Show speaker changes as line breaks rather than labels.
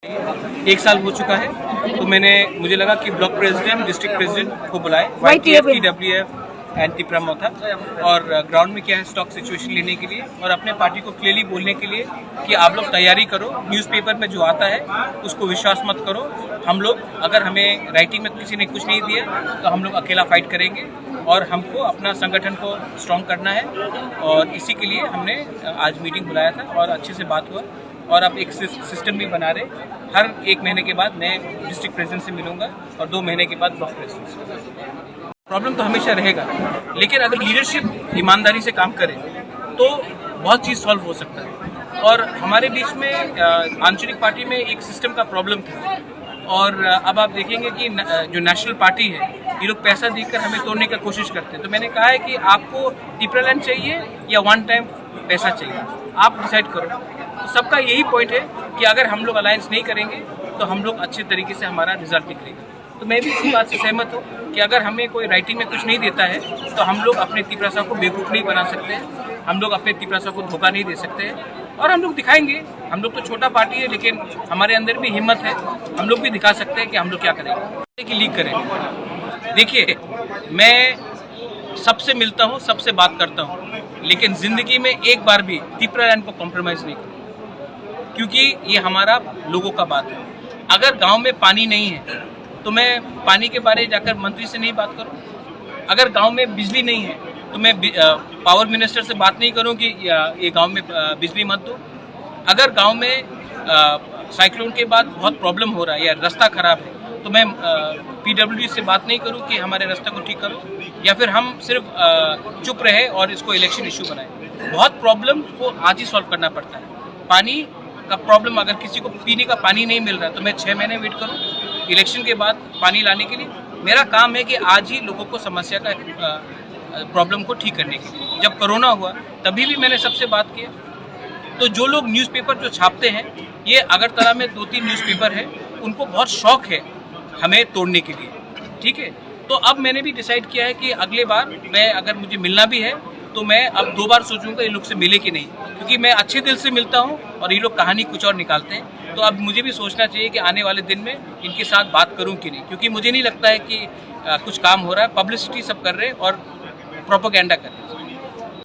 एक साल हो चुका है तो मुझे लगा कि ब्लॉक प्रेसिडेंट डिस्ट्रिक्ट प्रेसिडेंट को बुलाए YTF TWF एंड तिपरा मोथा और ग्राउंड में क्या है स्टॉक सिचुएशन लेने के लिए और अपने पार्टी को क्लियरली बोलने के लिए कि आप लोग तैयारी करो, न्यूज़पेपर में जो आता है उसको विश्वास मत करो। हम लोग अगर हमें राइटिंग में किसी ने कुछ नहीं दिया तो हम लोग अकेला फाइट करेंगे और हमको अपना संगठन को स्ट्रॉन्ग करना है और इसी के लिए हमने आज मीटिंग बुलाया था और अच्छे से बात हुआ और अब एक सिस्टम भी बना रहे। हर 1 महीने के बाद मैं डिस्ट्रिक्ट प्रेसिडेंट से मिलूंगा और 2 महीने के बाद ब्लॉक प्रेसिडेंट से। प्रॉब्लम तो हमेशा रहेगा, लेकिन अगर लीडरशिप ईमानदारी से काम करे तो बहुत चीज़ सॉल्व हो सकता है। और हमारे बीच में आंचलिक पार्टी में एक सिस्टम का प्रॉब्लम था और अब आप देखेंगे कि जो नेशनल पार्टी है ये लोग पैसा देकर हमें तोड़ने की कोशिश करते हैं। तो मैंने कहा है कि आपको तिपरा लैंड चाहिए या 1 टाइम पैसा चाहिए, आप डिसाइड करो। तो सबका यही पॉइंट है कि अगर हम लोग अलायंस नहीं करेंगे तो हम लोग अच्छे तरीके से हमारा रिजल्ट निकलेगा। तो मैं भी इसी बात से सहमत हूँ कि अगर हमें कोई राइटिंग में कुछ नहीं देता है तो हम लोग अपने तिपरा साहब को बेवकूफ़ नहीं बना सकते हैं, हम लोग अपने तिपरा साहब को धोखा नहीं दे सकते हैं और हम लोग दिखाएंगे। हम लोग तो छोटा पार्टी है लेकिन हमारे अंदर भी हिम्मत है, हम लोग भी दिखा सकते हैं कि हम लोग क्या करेंगे कि लीक करेंगे। देखिए, मैं सबसे मिलता हूँ, सबसे बात करता हूँ, लेकिन ज़िंदगी में एक बार भी तिपरा लैंड को कॉम्प्रोमाइज़ नहीं करूँ, क्योंकि ये हमारा लोगों का बात है। अगर गांव में पानी नहीं है तो मैं पानी के बारे में जाकर मंत्री से नहीं बात करूं। अगर गांव में बिजली नहीं है तो मैं पावर मिनिस्टर से बात नहीं करूं कि ये गांव में बिजली मत दो। अगर गांव में साइक्लोन के बाद बहुत प्रॉब्लम हो रहा है या रास्ता खराब है तो मैं PWD से बात नहीं करूं कि हमारे रास्ते को ठीक करो, या फिर हम सिर्फ चुप रहे और इसको इलेक्शन इशू बनाए। बहुत प्रॉब्लम को आज ही सॉल्व करना पड़ता है। पानी का प्रॉब्लम, अगर किसी को पीने का पानी नहीं मिल रहा है तो मैं 6 महीने वेट करूं इलेक्शन के बाद पानी लाने के लिए? मेरा काम है कि आज ही लोगों को समस्या का प्रॉब्लम को ठीक करने के लिए। जब कोरोना हुआ तभी भी मैंने सबसे बात किया। तो जो लोग न्यूज़पेपर जो छापते हैं, ये अगरतला में 2-3 न्यूज़पेपर है, उनको बहुत शौक है हमें तोड़ने के लिए, ठीक है। तो अब मैंने भी डिसाइड किया है कि अगले बार मैं अगर मुझे मिलना भी है तो मैं अब 2 बार सोचूंगा ये लोग से मिले कि नहीं, क्योंकि मैं अच्छे दिल से मिलता हूँ और ये लोग कहानी कुछ और निकालते हैं। तो अब मुझे भी सोचना चाहिए कि आने वाले दिन में इनके साथ बात करूं कि नहीं, क्योंकि मुझे नहीं लगता है कि कुछ काम हो रहा है। पब्लिसिटी सब कर रहे हैं और प्रोपेगेंडा कर रहे हैं।